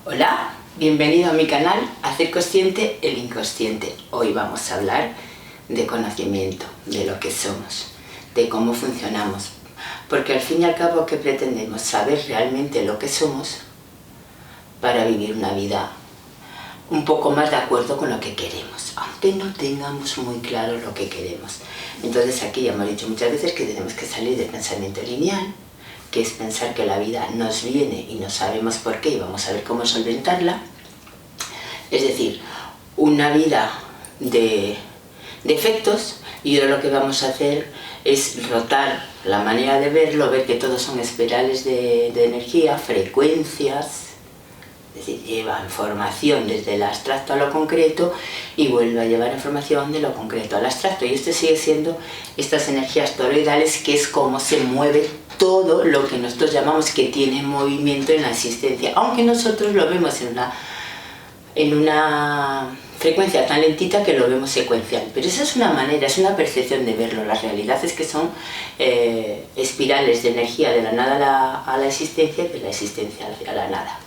Hola, bienvenido a mi canal Hacer Consciente el Inconsciente. Hoy vamos a hablar de conocimiento, de lo que somos, de cómo funcionamos. Porque al fin y al cabo, ¿qué pretendemos? Saber realmente lo que somos para vivir una vida un poco más de acuerdo con lo que queremos, aunque no tengamos muy claro lo que queremos. Entonces aquí ya hemos dicho muchas veces que tenemos que salir del pensamiento lineal, que es pensar que la vida nos viene y no sabemos por qué y vamos a ver cómo solventarla. Es decir, una vida de efectos, y ahora lo que vamos a hacer es rotar la manera de verlo, ver que todos son espirales de energía, frecuencias. Es decir, lleva información desde el abstracto a lo concreto y vuelve a llevar información de lo concreto al abstracto. Y esto sigue siendo estas energías toroidales, que es como se mueve todo lo que nosotros llamamos que tiene movimiento en la existencia. Aunque nosotros lo vemos en una frecuencia tan lentita que lo vemos secuencial. Pero esa es una manera, es una percepción de verlo. La realidad es que son espirales de energía de la nada a la existencia y de la existencia a la nada.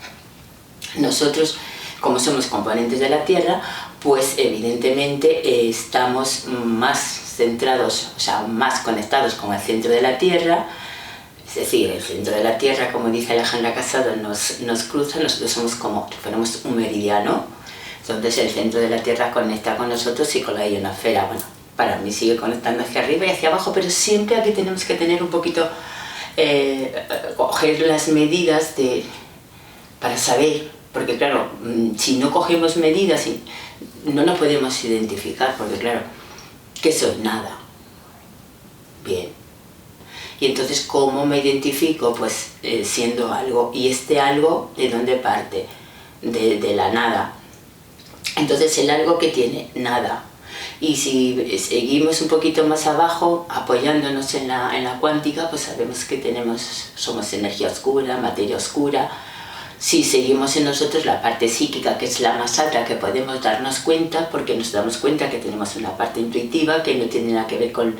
Nosotros, como somos componentes de la Tierra, pues evidentemente estamos más centrados, o sea, más conectados con el centro de la Tierra. Es decir, el centro de la Tierra, como dice Alejandra Casado, nos cruza, nosotros somos como si fuéramos un meridiano. Entonces el centro de la Tierra conecta con nosotros y con la ionosfera. Bueno, para mí sigue conectando hacia arriba y hacia abajo, pero siempre aquí tenemos que tener un poquito, coger las medidas para saber. Porque claro, si no cogemos medidas, no nos podemos identificar, porque claro, ¿qué soy? Nada. Bien. Y entonces, ¿cómo me identifico? Pues siendo algo. ¿Y este algo de dónde parte? De la nada. Entonces el algo que tiene nada. Y si seguimos un poquito más abajo, apoyándonos en la cuántica, pues sabemos que somos energía oscura, materia oscura. Si seguimos en nosotros la parte psíquica, que es la más alta que podemos darnos cuenta, porque nos damos cuenta que tenemos una parte intuitiva que no tiene nada que ver con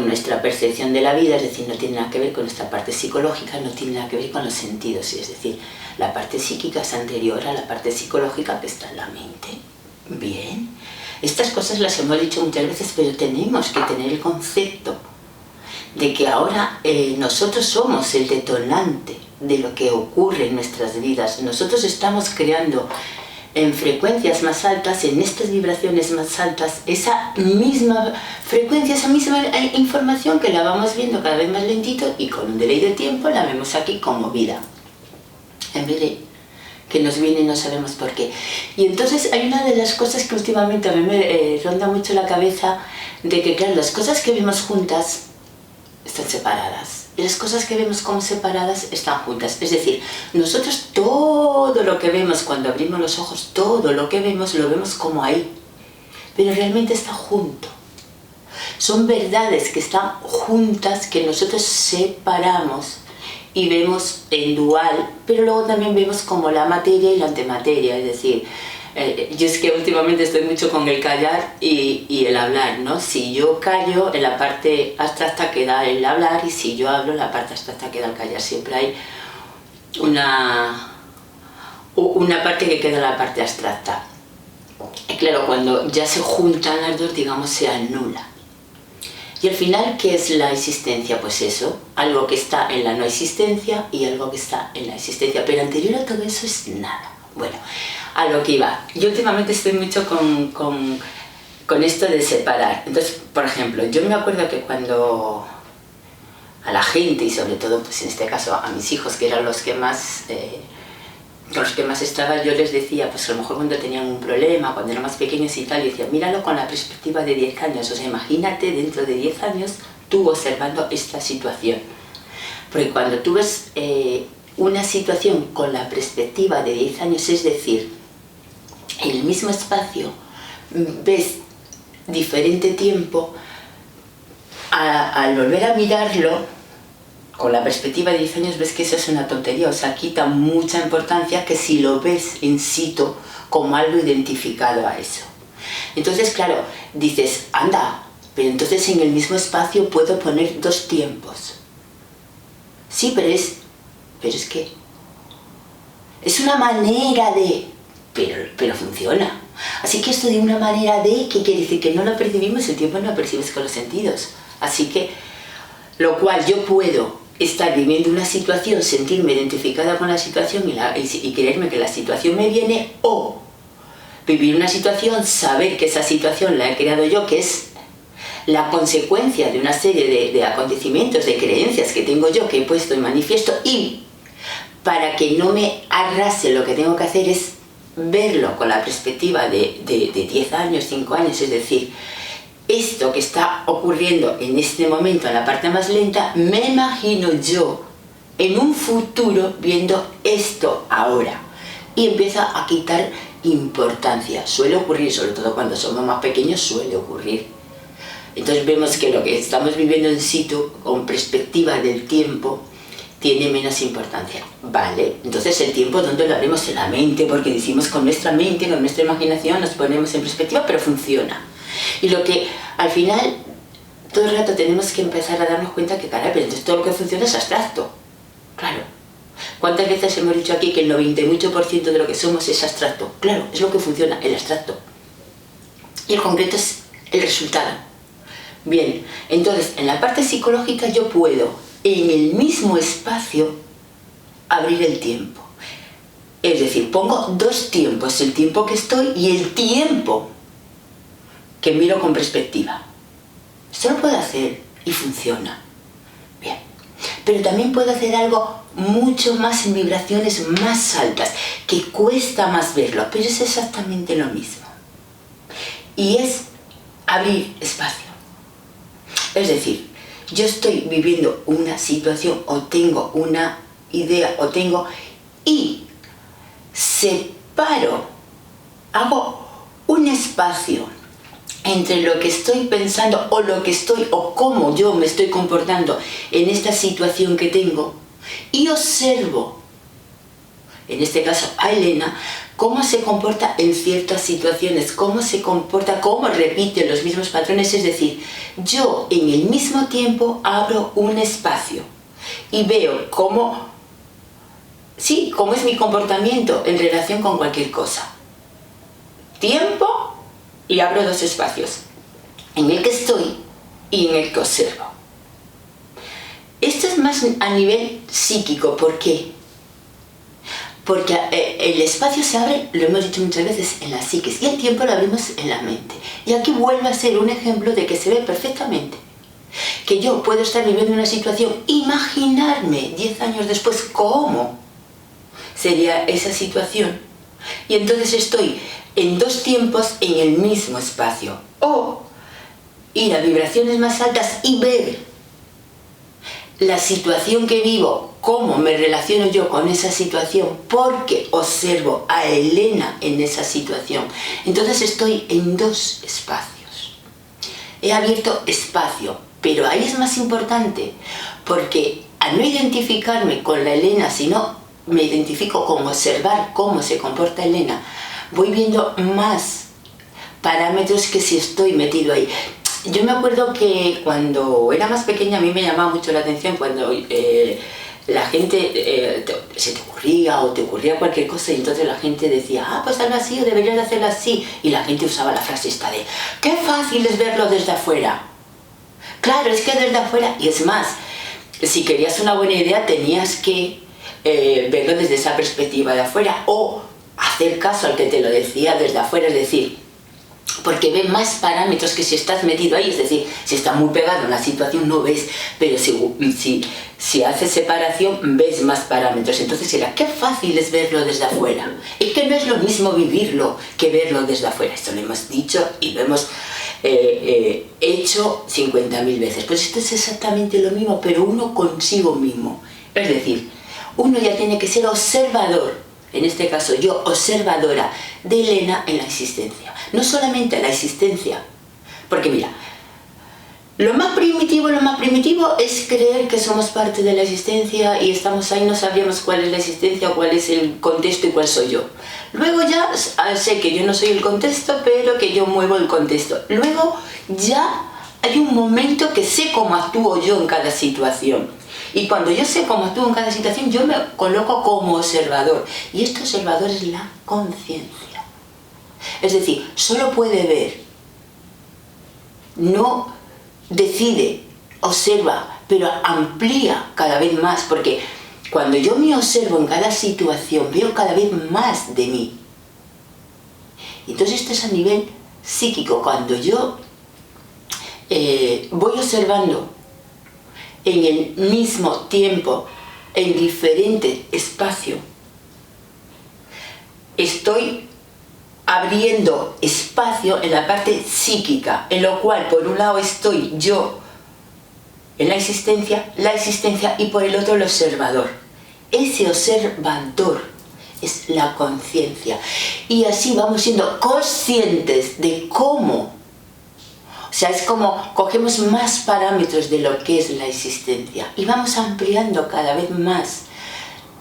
nuestra percepción de la vida, es decir, no tiene nada que ver con nuestra parte psicológica, no tiene nada que ver con los sentidos, es decir, la parte psíquica es anterior a la parte psicológica que está en la mente. Bien, estas cosas las hemos dicho muchas veces, pero tenemos que tener el concepto de que ahora nosotros somos el detonante de lo que ocurre en nuestras vidas. Nosotros estamos creando en frecuencias más altas, en estas vibraciones más altas, esa misma frecuencia, esa misma información que la vamos viendo cada vez más lentito y con un delay de tiempo la vemos aquí como vida. En vez de que nos viene y no sabemos por qué. Y entonces hay una de las cosas que últimamente a mí me ronda mucho la cabeza, de que claro, las cosas que vemos juntas están separadas. Y las cosas que vemos como separadas están juntas. Es decir, nosotros todo lo que vemos cuando abrimos los ojos, todo lo que vemos, lo vemos como ahí. Pero realmente está junto. Son verdades que están juntas, que nosotros separamos y vemos en dual, pero luego también vemos como la materia y la antimateria. Es decir, yo es que últimamente estoy mucho con el callar y el hablar, ¿no? Si yo callo, en la parte abstracta queda el hablar, y si yo hablo, en la parte abstracta queda el callar. Siempre hay una parte que queda en la parte abstracta. Y claro, cuando ya se juntan las dos, digamos, se anula. Y al final, ¿qué es la existencia? Pues eso, algo que está en la no existencia y algo que está en la existencia. Pero anterior a todo eso es nada. Bueno, a lo que iba. Yo últimamente estoy mucho con esto de separar. Entonces, por ejemplo, yo me acuerdo que cuando a la gente, y sobre todo, pues en este caso a mis hijos, que eran los que más estaba, yo les decía, pues a lo mejor cuando tenían un problema, cuando eran más pequeños y tal, y decía, míralo con la perspectiva de 10 años. O sea, imagínate dentro de 10 años tú observando esta situación. Porque cuando tú ves una situación con la perspectiva de 10 años, es decir, en el mismo espacio ves diferente tiempo, al volver a mirarlo con la perspectiva de 10 años ves que eso es una tontería, o sea, quita mucha importancia que si lo ves in situ como algo identificado a eso. Entonces, claro, dices, anda, pero entonces en el mismo espacio puedo poner dos tiempos. Sí, pero es que Es una manera de... pero funciona. Así que esto de una manera de, ¿qué quiere decir? Que no lo percibimos, el tiempo no lo percibes con los sentidos. Así que, lo cual yo puedo estar viviendo una situación, sentirme identificada con la situación y creerme que la situación me viene, o vivir una situación, saber que esa situación la he creado yo, que es la consecuencia de una serie de acontecimientos, de creencias que tengo yo, que he puesto en manifiesto, y para que no me arrase, lo que tengo que hacer es verlo con la perspectiva de 10 años, 5 años, es decir, esto que está ocurriendo en este momento, en la parte más lenta, me imagino yo en un futuro viendo esto ahora, y empieza a quitar importancia. Suele ocurrir, sobre todo cuando somos más pequeños, suele ocurrir. Entonces vemos que lo que estamos viviendo in situ, con perspectiva del tiempo, tiene menos importancia. Vale, entonces el tiempo, ¿dónde lo haremos? En la mente, porque decimos con nuestra mente, con nuestra imaginación, nos ponemos en perspectiva, pero funciona. Y lo que al final, todo el rato tenemos que empezar a darnos cuenta que, caray, pero entonces todo lo que funciona es abstracto. Claro. ¿Cuántas veces hemos dicho aquí que el 98% de lo que somos es abstracto? Claro, es lo que funciona, el abstracto. Y el concreto es el resultado. Bien, entonces en la parte psicológica yo puedo, en el mismo espacio, abrir el tiempo. Es decir, pongo dos tiempos, el tiempo que estoy y el tiempo que miro con perspectiva. Esto lo puedo hacer y funciona. Bien. Pero también puedo hacer algo mucho más en vibraciones más altas, que cuesta más verlo, pero es exactamente lo mismo. Y es abrir espacio. Es decir, yo estoy viviendo una situación o tengo una idea o tengo y separo, hago un espacio entre lo que estoy pensando o lo que estoy o cómo yo me estoy comportando en esta situación que tengo y observo, en este caso a Elena, cómo se comporta en ciertas situaciones, cómo se comporta, cómo repite los mismos patrones. Es decir, yo en el mismo tiempo abro un espacio y veo cómo es mi comportamiento en relación con cualquier cosa. Tiempo y abro dos espacios, en el que estoy y en el que observo. Esto es más a nivel psíquico. ¿Por qué? Porque el espacio se abre, lo hemos dicho muchas veces, en la psiquis, y el tiempo lo abrimos en la mente. Y aquí vuelve a ser un ejemplo de que se ve perfectamente que yo puedo estar viviendo una situación, imaginarme 10 años después cómo sería esa situación, y entonces estoy en dos tiempos en el mismo espacio. O ir a vibraciones más altas y ver la situación que vivo, cómo me relaciono yo con esa situación, porque observo a Elena en esa situación. Entonces estoy en dos espacios. He abierto espacio, pero ahí es más importante, porque al no identificarme con la Elena, sino me identifico con observar cómo se comporta Elena, voy viendo más parámetros que si estoy metido ahí. Yo me acuerdo que cuando era más pequeña a mí me llamaba mucho la atención cuando la gente se te ocurría cualquier cosa, y entonces la gente decía, pues hazlo así o deberías de hacerlo así, y la gente usaba la frase esta de qué fácil es verlo desde afuera. Claro, es que desde afuera, y es más, si querías una buena idea tenías que verlo desde esa perspectiva de afuera, o hacer caso al que te lo decía desde afuera, es decir, porque ve más parámetros que si estás metido ahí. Es decir, si estás muy pegado en la situación no ves, pero si haces separación ves más parámetros. Entonces era, qué fácil es verlo desde afuera. Es que no es lo mismo vivirlo que verlo desde afuera. Esto lo hemos dicho y lo hemos hecho 50.000 veces. Pues esto es exactamente lo mismo, pero uno consigo mismo. Es decir, uno ya tiene que ser observador. En este caso yo, observadora de Elena en la existencia. No solamente la existencia, porque mira, lo más primitivo es creer que somos parte de la existencia y estamos ahí, no sabríamos cuál es la existencia, cuál es el contexto y cuál soy yo. Luego ya sé que yo no soy el contexto, pero que yo muevo el contexto. Luego ya hay un momento que sé cómo actúo yo en cada situación. Y cuando yo sé cómo actúo en cada situación, yo me coloco como observador. Y este observador es la conciencia. Es decir, solo puede ver, no decide, observa, pero amplía cada vez más, porque cuando yo me observo en cada situación, veo cada vez más de mí. Entonces esto es a nivel psíquico. Cuando yo voy observando en el mismo tiempo, en diferente espacio, estoy abriendo espacio en la parte psíquica, en lo cual por un lado estoy yo en la existencia y por el otro el observador. Ese observador es la conciencia. Y así vamos siendo conscientes de cómo. O sea, es como cogemos más parámetros de lo que es la existencia y vamos ampliando cada vez más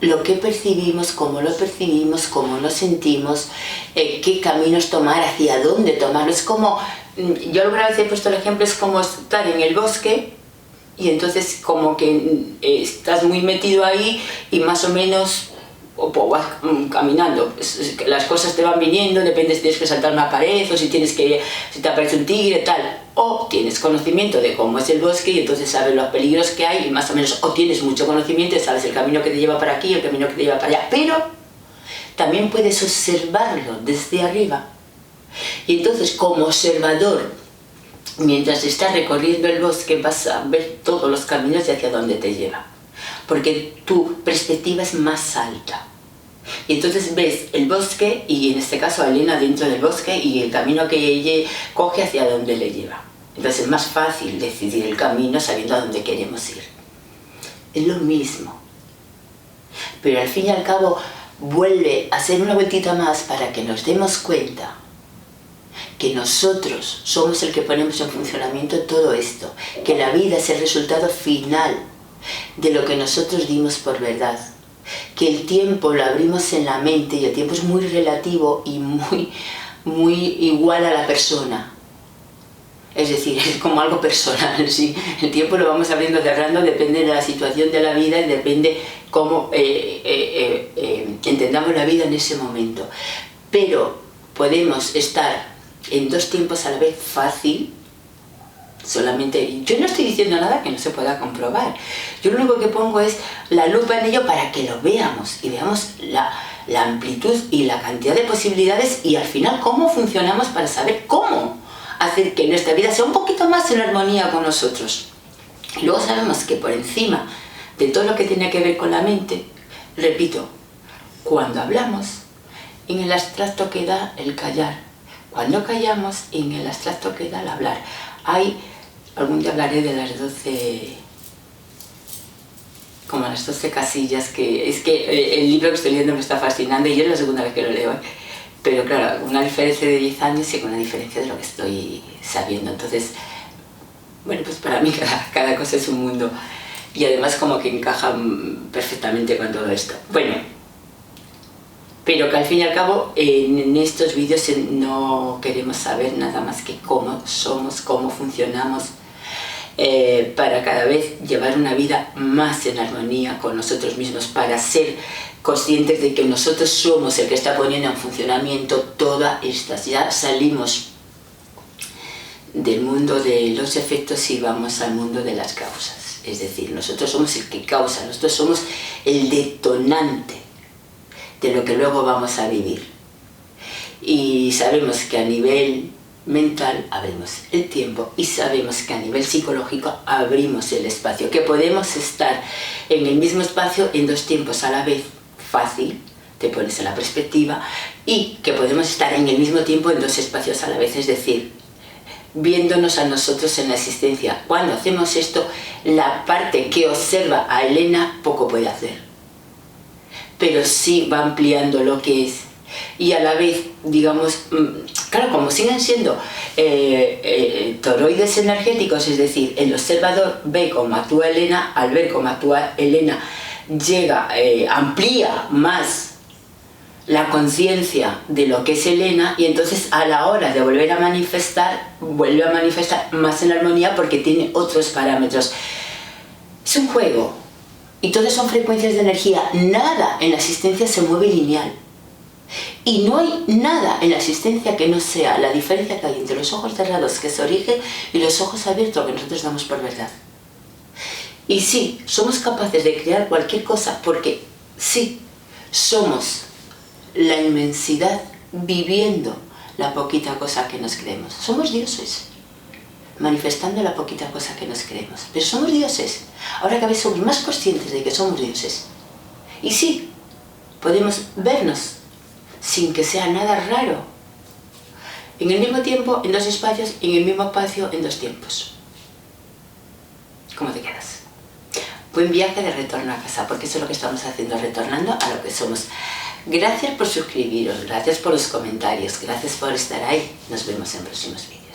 lo que percibimos, cómo lo percibimos, cómo lo sentimos, qué caminos tomar, hacia dónde tomarlo. Es como, yo alguna vez he puesto el ejemplo, es como estar en el bosque y entonces como que estás muy metido ahí y más o menos vas caminando, las cosas te van viniendo, depende si tienes que saltar una pared o si te aparece un tigre, tal, o tienes conocimiento de cómo es el bosque y entonces sabes los peligros que hay y más o menos, o tienes mucho conocimiento y sabes el camino que te lleva para aquí, el camino que te lleva para allá, pero también puedes observarlo desde arriba. Y entonces como observador, mientras estás recorriendo el bosque vas a ver todos los caminos y hacia dónde te lleva, porque tu perspectiva es más alta. Y entonces ves el bosque y en este caso a Elena dentro del bosque y el camino que ella coge hacia dónde le lleva. Entonces es más fácil decidir el camino sabiendo a dónde queremos ir. Es lo mismo. Pero al fin y al cabo vuelve a hacer una vueltita más para que nos demos cuenta que nosotros somos el que ponemos en funcionamiento todo esto, que la vida es el resultado final de lo que nosotros dimos por verdad, que el tiempo lo abrimos en la mente y el tiempo es muy relativo y muy igual a la persona. Es decir, es como algo personal, ¿sí? El tiempo lo vamos abriendo, cerrando, depende de la situación de la vida y depende cómo entendamos la vida en ese momento. Pero podemos estar en dos tiempos a la vez fácil. Solamente, yo no estoy diciendo nada que no se pueda comprobar. Yo lo único que pongo es la lupa en ello para que lo veamos y veamos la amplitud y la cantidad de posibilidades y al final cómo funcionamos para saber cómo hacer que nuestra vida sea un poquito más en armonía con nosotros. Y luego sabemos que por encima de todo lo que tiene que ver con la mente, repito, cuando hablamos, en el abstracto queda el callar. Cuando callamos, en el abstracto queda el hablar. Algún día hablaré de las 12, como las 12 casillas, que es que el libro que estoy leyendo me está fascinando y yo es la segunda vez que lo leo, pero claro, una diferencia de 10 años y con una diferencia de lo que estoy sabiendo. Entonces, bueno, pues para mí cada cosa es un mundo y además como que encaja perfectamente con todo esto. Bueno, pero que al fin y al cabo en estos vídeos no queremos saber nada más que cómo somos, cómo funcionamos, para cada vez llevar una vida más en armonía con nosotros mismos, para ser conscientes de que nosotros somos el que está poniendo en funcionamiento todas estas. Ya salimos del mundo de los efectos y vamos al mundo de las causas. Es decir, nosotros somos el que causa, nosotros somos el detonante de lo que luego vamos a vivir. Y sabemos que a nivel mental abrimos el tiempo y sabemos que a nivel psicológico abrimos el espacio, que podemos estar en el mismo espacio en dos tiempos a la vez, fácil, te pones en la perspectiva, y que podemos estar en el mismo tiempo en dos espacios a la vez, es decir, viéndonos a nosotros en la existencia. Cuando hacemos esto, la parte que observa a Elena poco puede hacer, pero sí va ampliando lo que es. Y a la vez, digamos, claro, como siguen siendo toroides energéticos, es decir, el observador ve cómo actúa Elena, al ver cómo actúa Elena, llega, amplía más la conciencia de lo que es Elena, y entonces a la hora de volver a manifestar, vuelve a manifestar más en armonía porque tiene otros parámetros. Es un juego, Y todas son frecuencias de energía. Nada en la existencia se mueve lineal. Y no hay nada en la existencia que no sea la diferencia que hay entre los ojos cerrados, que es origen, y los ojos abiertos, que nosotros damos por verdad. Y sí, somos capaces de crear cualquier cosa, porque sí, somos la inmensidad viviendo la poquita cosa que nos creemos. Somos dioses, manifestando la poquita cosa que nos creemos. Pero somos dioses. Ahora cada vez somos más conscientes de que somos dioses. Y sí, podemos vernos sin que sea nada raro. En el mismo tiempo, en dos espacios, y en el mismo espacio, en dos tiempos. ¿Cómo te quedas? Buen viaje de retorno a casa, porque eso es lo que estamos haciendo, retornando a lo que somos. Gracias por suscribiros, gracias por los comentarios, gracias por estar ahí. Nos vemos en próximos vídeos.